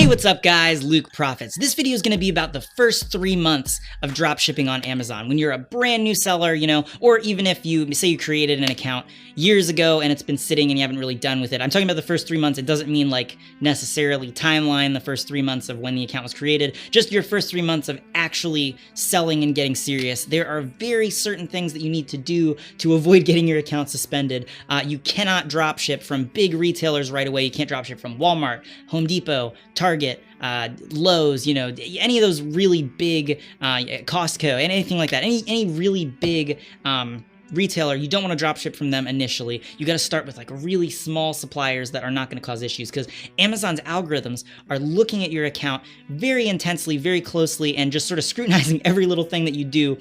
Hey, what's up guys? Luke Profits. This video is going to be about the first 3 months of dropshipping on Amazon. When you're a brand new seller, or even if you say you created an account years ago and it's been sitting and you haven't really done with it. I'm talking about the first 3 months. It doesn't mean like necessarily timeline, the first 3 months of when the account was created, just your first 3 months of actually selling and getting serious. There are very certain things that you need to do to avoid getting your account suspended. You cannot dropship from big retailers right away. You can't dropship from Walmart, Home Depot, Target, Lowe's, any of those really big, Costco, anything like that, any really big retailer, you don't want to dropship from them initially. You got to start with like really small suppliers that are not going to cause issues, because Amazon's algorithms are looking at your account very intensely, very closely, and just sort of scrutinizing every little thing that you do.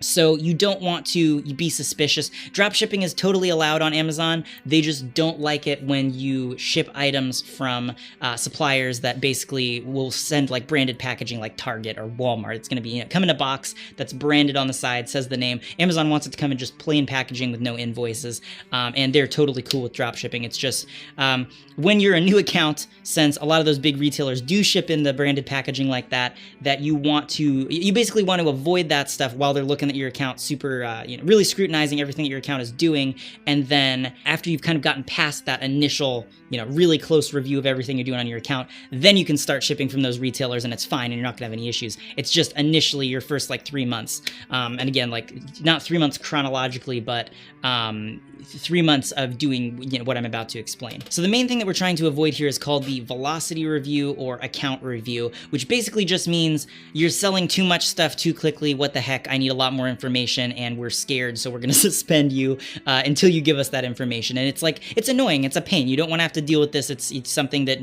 So you don't want to be suspicious. Dropshipping is totally allowed on Amazon. They just don't like it when you ship items from suppliers that basically will send like branded packaging like Target or Walmart. It's going to be come in a box that's branded on the side, says the name. Amazon wants it to come in just plain packaging with no invoices, and they're totally cool with dropshipping. It's just when you're a new account, since a lot of those big retailers do ship in the branded packaging like that, you basically want to avoid that stuff while they're looking at your account super, really scrutinizing everything that your account is doing. And then after you've kind of gotten past that initial, really close review of everything you're doing on your account, then you can start shipping from those retailers and it's fine and you're not gonna have any issues. It's just initially your first like 3 months. And again, like not 3 months chronologically, but 3 months of doing what I'm about to explain. So the main thing that we're trying to avoid here is called the velocity review or account review, which basically just means you're selling too much stuff too quickly. What the heck? I need a lot more information and we're scared, so we're going to suspend you until you give us that information. And it's annoying. It's a pain. You don't want to have to deal with this. It's something that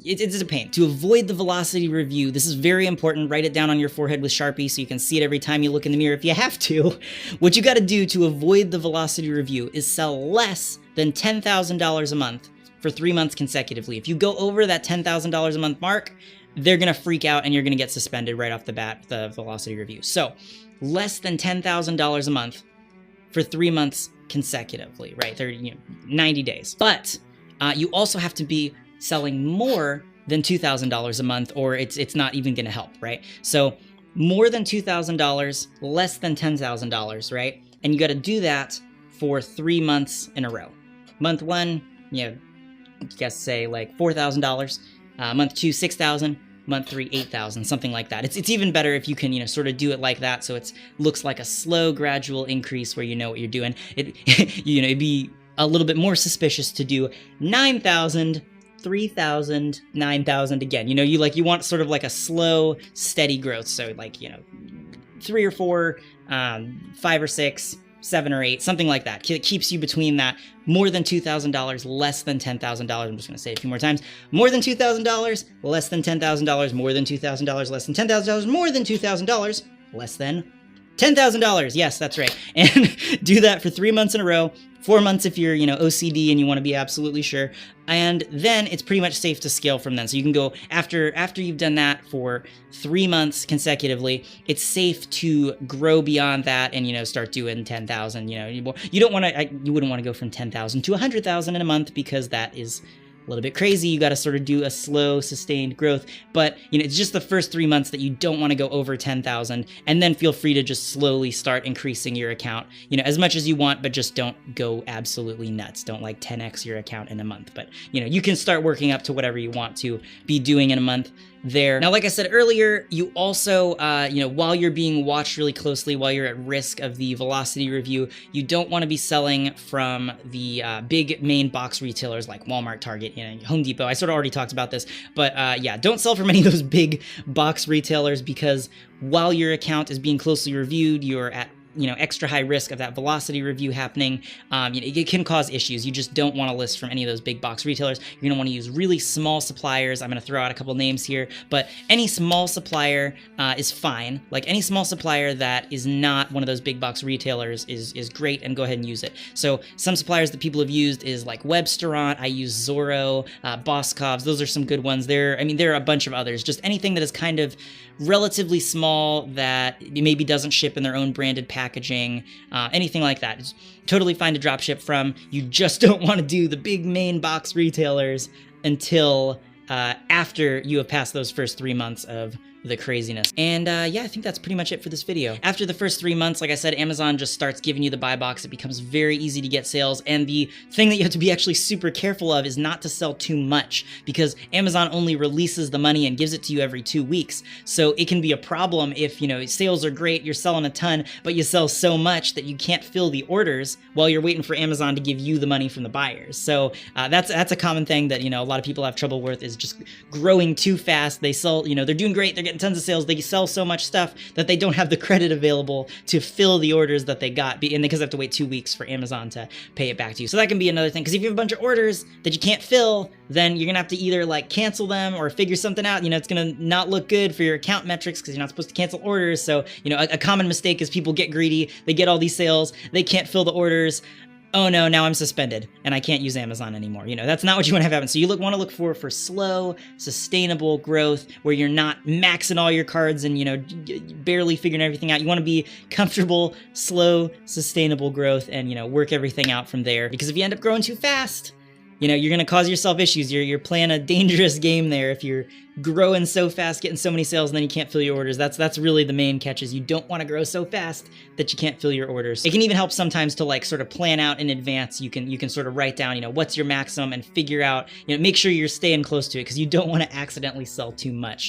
it's a pain. To avoid the velocity review, this is very important. Write it down on your forehead with Sharpie so you can see it every time you look in the mirror if you have to. What you got to do to avoid the velocity review is sell less than $10,000 a month for 3 months consecutively. If you go over that $10,000 a month mark, they're going to freak out and you're going to get suspended right off the bat, the velocity review. So less than $10,000 a month for 3 months consecutively, right? They're 90 days. But you also have to be selling more than $2,000 a month, or it's not even going to help, right? So more than $2,000, less than $10,000, right? And you got to do that for 3 months in a row. Month one, I guess say like $4,000. Month two, $6,000. Month three, $8,000, something like that. It's even better if you can, sort of do it like that, so it looks like a slow, gradual increase where you know what you're doing. It'd be a little bit more suspicious to do 9,000, 3,000, 9,000 again. You want sort of like a slow, steady growth. So like 3 or 4, 5 or 6. 7 or 8, something like that. It keeps you between that more than $2,000, less than $10,000. I'm just going to say it a few more times. More than $2,000, less than $10,000, more than $2,000, less than $10,000, more than $2,000, less than $10,000. Yes, that's right. And do that for 3 months in a row. 4 months if you're, OCD and you want to be absolutely sure. And then it's pretty much safe to scale from then. So you can go after you've done that for 3 months consecutively, it's safe to grow beyond that and, start doing 10,000, you don't want to, you wouldn't want to go from 10,000 to 100,000 in a month, because that is a little bit crazy. You got to sort of do a slow, sustained growth. But, it's just the first 3 months that you don't want to go over 10,000, and then feel free to just slowly start increasing your account, as much as you want, but just don't go absolutely nuts. Don't like 10x your account in a month. But, you can start working up to whatever you want to be doing in a month there. Now, like I said earlier, you also, while you're being watched really closely, while you're at risk of the velocity review, you don't want to be selling from the big main box retailers like Walmart, Target, Home Depot. I sort of already talked about this, but don't sell from any of those big box retailers, because while your account is being closely reviewed, you're at extra high risk of that velocity review happening. It can cause issues. You just don't want to list from any of those big box retailers. You're going to want to use really small suppliers. I'm going to throw out a couple names here, but any small supplier is fine. Like any small supplier that is not one of those big box retailers is great, and go ahead and use it. So some suppliers that people have used is like Webstaurant. I use Zorro, Boscov's. Those are some good ones. There are a bunch of others. Just anything that is kind of relatively small that maybe doesn't ship in their own branded packaging, anything like that. It's totally fine to drop ship from. You just don't want to do the big main box retailers until after you have passed those first 3 months of the craziness. And yeah, I think that's pretty much it for this video. After the first 3 months, like I said, Amazon just starts giving you the buy box. It becomes very easy to get sales. And the thing that you have to be actually super careful of is not to sell too much, because Amazon only releases the money and gives it to you every 2 weeks. So it can be a problem if, you know, sales are great, you're selling a ton, but you sell so much that you can't fill the orders while you're waiting for Amazon to give you the money from the buyers. So that's a common thing that, you know, a lot of people have trouble with, is just growing too fast. They sell, you know, they're doing great, they're getting tons of sales, they sell so much stuff that they don't have the credit available to fill the orders that they got, and because they have to wait 2 weeks for Amazon to pay it back to you. So that can be another thing, because if you have a bunch of orders that you can't fill, then you're gonna have to either like cancel them or figure something out. You know, it's gonna not look good for your account metrics because you're not supposed to cancel orders. So, you know, a common mistake is people get greedy, they get all these sales, they can't fill the orders. Oh no, now I'm suspended and I can't use Amazon anymore. You know, that's not what you want to have happen. So you want to look for slow, sustainable growth where you're not maxing all your cards and, you know, barely figuring everything out. You want to be comfortable, slow, sustainable growth and, you know, work everything out from there. Because if you end up growing too fast, you know, you're going to cause yourself issues. You're playing a dangerous game there if you're growing so fast, getting so many sales, and then you can't fill your orders. That's really the main catch, is you don't want to grow so fast that you can't fill your orders. It can even help sometimes to like sort of plan out in advance. You can sort of write down, you know, what's your maximum and figure out, you know, make sure you're staying close to it, because you don't want to accidentally sell too much.